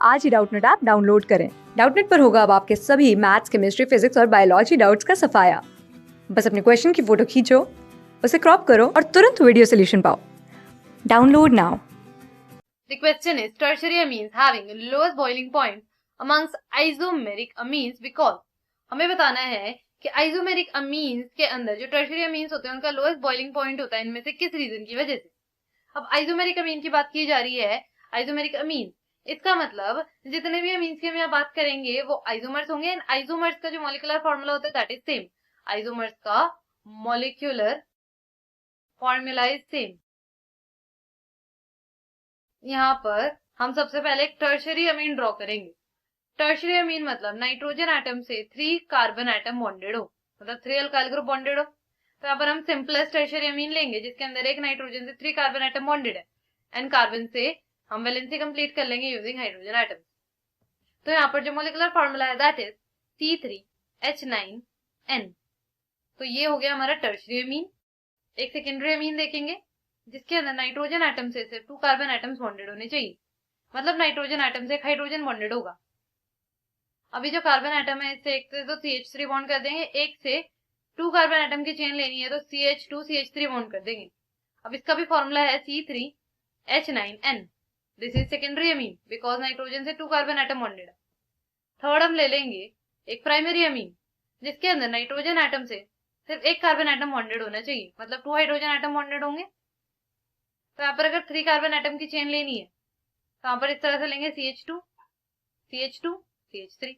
आज ही Doubtnut app download करें। Doubtnut पर होगा अब आपके सभी मैथ्स, केमिस्ट्री, फिजिक्स और बायोलॉजी डाउट्स का सफाया। बस अपने क्वेश्चन की फोटो खींचो, उसे क्रॉप करो और तुरंत वीडियो सोल्यूशन पाओ। Download now. The question is tertiary amines having lowest boiling point amongst isomeric amines because हमें बताना है कि isomeric amines के अंदर जो tertiary amines होते हैं उनका lowest boiling point होता है इनमें से किस रीजन की वजह से। अब isomeric amine की बात की जा रही है, isomeric amines, इसका मतलब जितने भी amines की हम यहाँ बात करेंगे वो isomers होंगे एंड isomers का जो molecular formula होता है that is same. isomers का molecular formula is same. यहाँ पर हम सबसे पहले एक टर्शरी अमीन ड्रॉ करेंगे। टर्शरी अमीन मतलब नाइट्रोजन एटम से 3 कार्बन एटम बॉन्डेड हो, मतलब 3 अल्काइल ग्रुप बॉन्डेड हो। तो यहाँ पर हम सिंपलेस्ट टर्शरी अमीन लेंगे जिसके अंदर एक नाइट्रोजन से 3 कार्बन एटम बॉन्डेड है एंड कार्बन से हम वैलेंसी कंप्लीट कर लेंगे यूजिंग हाइड्रोजन एटम। तो यहाँ पर जो मोलिकुलर फॉर्मूला है दैट इज C3H9N। तो ये हो गया हमारा टर्शरी अमीन। एक सेकेंडरी अमीन देखेंगे जिसके अंदर नाइट्रोजन एटम से सिर्फ 2 कार्बन एटम्स बॉन्डेड होने चाहिए, मतलब नाइट्रोजन एटम से एक हाइड्रोजन बॉन्डेड होगा। अभी जो कार्बन एटम है इससे एक से तो CH3 बॉन्ड कर देंगे, एक से 2 कार्बन एटम की चेन लेनी है तो CH2 CH3 बॉन्ड कर देंगे। अब इसका भी फॉर्मूला है C3H9N। This is secondary amine because nitrogen से 2 कार्बन एटम बॉन्डेड है। थर्ड हम ले लेंगे एक प्राइमरी अमीन जिसके अंदर नाइट्रोजन एटम से सिर्फ एक कार्बन एटम बॉन्डेड होना चाहिए, मतलब 2 हाइड्रोजन एटम बॉन्डेड होंगे। तो यहाँ पर अगर 3 कार्बन एटम की चेन लेनी है तो यहाँ पर इस तरह से लेंगे CH2 CH2 CH3।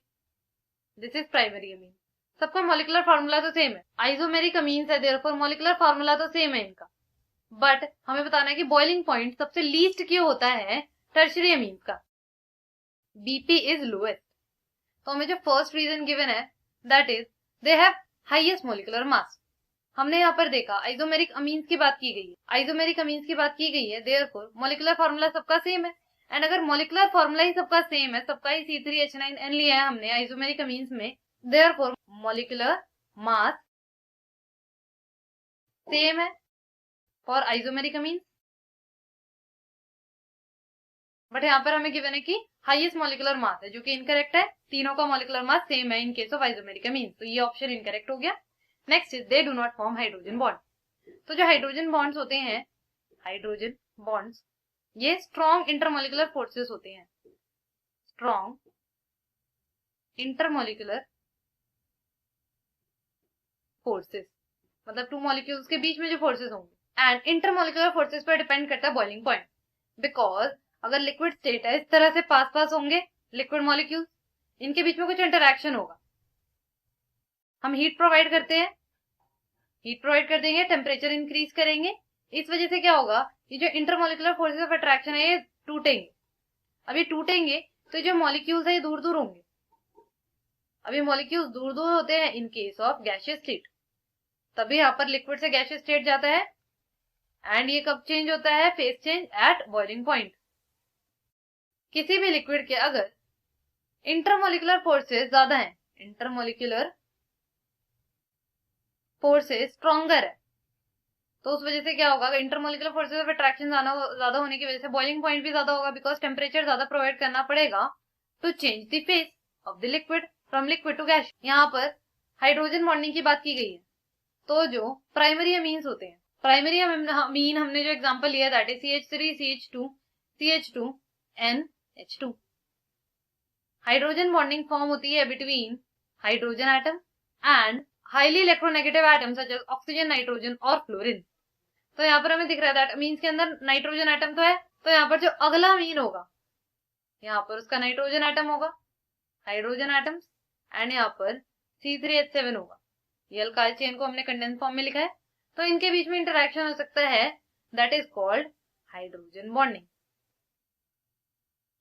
This is primary amine. सबका मॉलिकुलर फार्मूला तो सेम है, आइसोमेरिक अमीन्स है, देयरफॉर मॉलिकुलर फार्मूला तो सेम है इनका, बट हमें बताना है कि बॉइलिंग पॉइंट सबसे लीस्ट क्यों होता है टर्शरी अमीन्स का। BP is lowest. तो हमें जो फर्स्ट रीजन गिवन है that is they have highest molecular mass. हमने यहाँ पर देखा आइसोमेरिक अमीन्स की बात की गई है, आइसोमेरिक अमीन्स की बात की गई है, देयरफॉर मॉलिकुलर फार्मूला सबका सेम है। एंड अगर मॉलिकुलर फार्मूला ही सबका सेम है, सबका ही C3H9N लिया है हमने आइसोमेरिक अमीन्स में, देयरफॉर मॉलिकुलर मास सेम है फॉर आइसोमेरिक अमीन्स। बट यहाँ पर हमें गिवन है कि हाईएस्ट मॉलिकुलर मास है, जो कि इनकरेक्ट है। तीनों का मॉलिकुलर मास सेम है इन केस ऑफ आइसोमेरिक अमीन्स, तो ये ऑप्शन इनकरेक्ट हो गया। Next is they do not form hydrogen bond. तो जो हाइड्रोजन बॉन्ड्स होते हैं, हाइड्रोजन बॉन्ड्स, ये स्ट्रॉन्ग इंटरमोलिकुलर फोर्सेस होते हैं, स्ट्रॉन्ग इंटरमोलिकुलर फोर्सेस, मतलब 2 मॉलिक्यूल्स के बीच में जो फोर्सेस होंगे। एंड इंटरमोलिकुलर फोर्सेस पर डिपेंड करता है बॉइलिंग पॉइंट, बिकॉज अगर लिक्विड स्टेट है इस तरह से पास पास होंगे लिक्विड मॉलिक्यूल्स, इनके बीच में कुछ इंटरैक्शन होगा। हम हीट प्रोवाइड करते हैं, हीट प्रोवाइड कर देंगे, टेम्परेचर इंक्रीज करेंगे, इस वजह से क्या होगा, ये जो इंटरमोलिकुलर फोर्सेस ऑफ अट्रैक्शन है ये टूटेंगे। अभी टूटेंगे तो जो मॉलिक्यूल्स है ये दूर दूर होंगे। अभी मॉलिक्यूल्स दूर दूर होते हैं इन केस ऑफ गैसियस स्टेट, तभी यहाँ पर लिक्विड से गैसियस स्टेट जाता है। एंड ये कब चेंज होता है, phase change at boiling point. किसी भी लिक्विड के अगर इंटरमोलिकुलर फोर्सेस ज्यादा हैं, इंटरमोलिकुलर फोर्सेस स्ट्रॉन्गर है, तो उस वजह से क्या होगा, इंटरमोलिकुलर फोर्सेस ऑफ अट्रैक्शन ज्यादा होने की वजह से बॉइलिंग पॉइंट भी ज्यादा होगा, बिकॉज टेम्परेचर ज्यादा प्रोवाइड करना पड़ेगा to change the phase of the liquid from liquid to gas. यहाँ पर हाइड्रोजन बॉन्डिंग की बात की गई है, तो जो प्राइमरी अमीन्स होते हैं, प्राइमरी अमीन हमने जो एग्जांपल लिया that is CH3 CH2 CH2 NH2। Hydrogen bonding form होती है between hydrogen atom and highly electronegative atom such as oxygen, nitrogen और फ्लोरीन। तो यहाँ पर हमें दिख रहा है दैट अमीन्स के अंदर नाइट्रोजन एटम तो है, तो यहाँ पर जो अगला अमीन होगा यहाँ पर उसका नाइट्रोजन एटम होगा, हाइड्रोजन एटम्स, एंड यहाँ पर C3H7 होगा। ये अल्काइल चेन को हमने कंडेंस फॉर्म में लिखा है, तो इनके बीच में इंटरेक्शन हो सकता है that is called hydrogen bonding.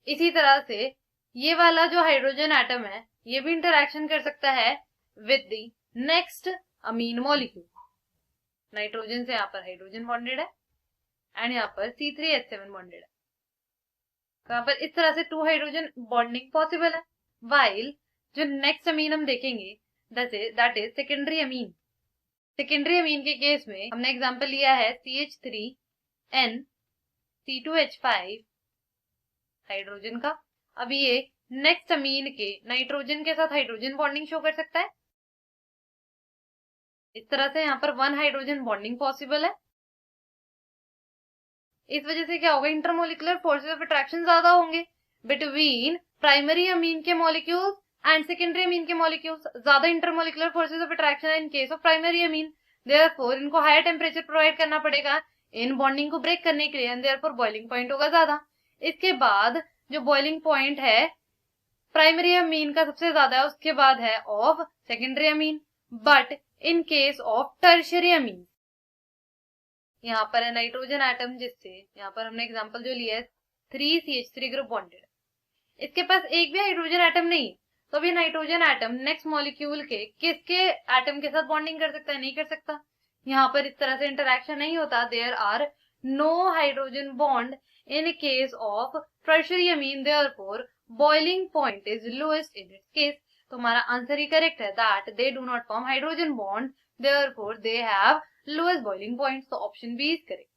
इसी तरह से ये वाला जो हाइड्रोजन एटम है ये भी इंटरेक्शन कर सकता है with the next amine molecule. Nitrogen से यहाँ पर हाइड्रोजन बॉन्डेड है एंड यहाँ पर C3H7 बॉन्डेड है, तो यहाँ पर इस तरह से 2 हाइड्रोजन बॉन्डिंग पॉसिबल है। वाइल जो नेक्स्ट अमीन हम देखेंगे that is secondary amine. Secondary amine के केस में हमने एग्जांपल लिया है CH3N C2H5 हाइड्रोजन का, अब ये नेक्स्ट अमीन के नाइट्रोजन के साथ हाइड्रोजन बॉन्डिंग शो कर सकता है। इस तरह से यहाँ पर 1 हाइड्रोजन बॉन्डिंग पॉसिबल है। इस वजह से क्या होगा, इंटरमोलिकुलर फोर्सेस ऑफ अट्रैक्शन ज्यादा होंगे बिटवीन प्राइमरी अमीन के मॉलिक्यूल्स एंड सेकेंडरी अमीन के मॉलिक्यूल्स। ज्यादा इंटरमोलिकुलर फोर्सेस ऑफ अट्रैक्शन है इन case of primary amine, therefore इनको हायर टेम्परेचर प्रोवाइड करना पड़ेगा इन बॉन्डिंग को ब्रेक करने के लिए, एंड देयरफॉर बॉइलिंग पॉइंट होगा ज्यादा। इसके बाद जो बॉइलिंग पॉइंट है प्राइमरी अमीन का सबसे ज्यादा है, उसके बाद है of secondary amine. But in case of tertiary amine, यहाँ पर है नाइट्रोजन एटम, जिससे यहाँ पर हमने एग्जांपल जो लिया है 3CH3 ग्रुप बॉन्डेड, इसके पास एक भी हाइड्रोजन एटम नहीं, तो अभी नाइट्रोजन एटम नेक्स्ट मॉलिक्यूल के किसके एटम के साथ बॉन्डिंग कर सकता है, नहीं कर सकता। यहाँ पर इस तरह से इंटरेक्शन नहीं होता, there are no hydrogen bond in case of tertiary amine, therefore boiling point is lowest in its case. तो हमारा आंसर ही करेक्ट है, that they do not form hydrogen bond, therefore they have lowest boiling point, so option B is correct.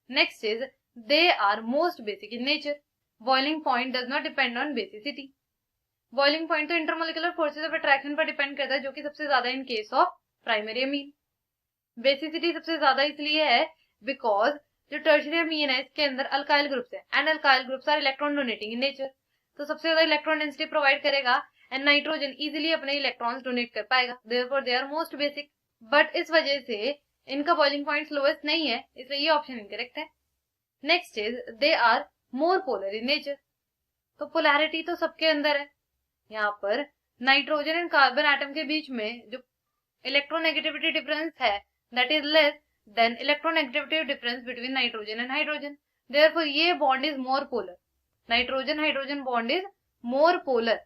Next is they are most basic in nature. Boiling point does not depend on basicity. Boiling point तो intermolecular forces of attraction पर depend करता है, जो कि सबसे ज्यादा in case of primary amine. Basicity सबसे ज्यादा इसलिए है because जो tertiary amine है इसके अंदर alkyl groups है, and alkyl groups are electron donating in nature. तो सबसे ज्यादा electron density provide करेगा and nitrogen easily अपने electrons donate कर पाएगा, therefore they are most basic. But इस वजह से इनका बॉइलिंग पॉइंट लोएस्ट नहीं है, इसलिए ये ऑप्शन इनकरेक्ट है। Next is they are more polar in nature. तो पोलैरिटी तो सबके अंदर है, यहाँ पर नाइट्रोजन एंड कार्बन एटम के बीच में जो इलेक्ट्रोनेगेटिविटी डिफरेंस है that is less than electronegativity difference between nitrogen and hydrogen, therefore ये bond is more polar. Nitrogen hydrogen bond is more polar.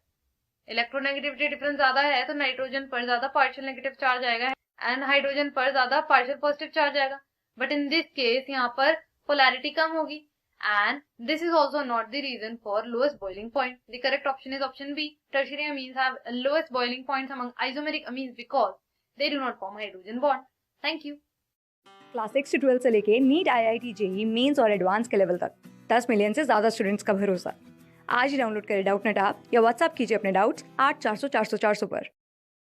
Electronegativity difference ज्यादा है तो नाइट्रोजन पर ज्यादा पार्शियल नेगेटिव चार्ज आएगा एंड हाइड्रोजन पर ज्यादा पार्शियल पॉजिटिव चार्ज आएगा, बट इन दिस केस यहाँ पर पोलैरिटी कम होगी, and this is also not the reason for lowest boiling point. The correct option is option B, tertiary amines have lowest boiling points among isomeric amines because they do not form hydrogen bond. Thank you. Class 6 से 12 से लेके NEET, IIT, JEE mains और advance के level तक 10 million से ज्यादा students का भरोसा। आज ही डाउनलोड करें डाउटनेट ऐप या व्हाट्सएप कीजिए अपने डाउट्स 8400 400 400 पर।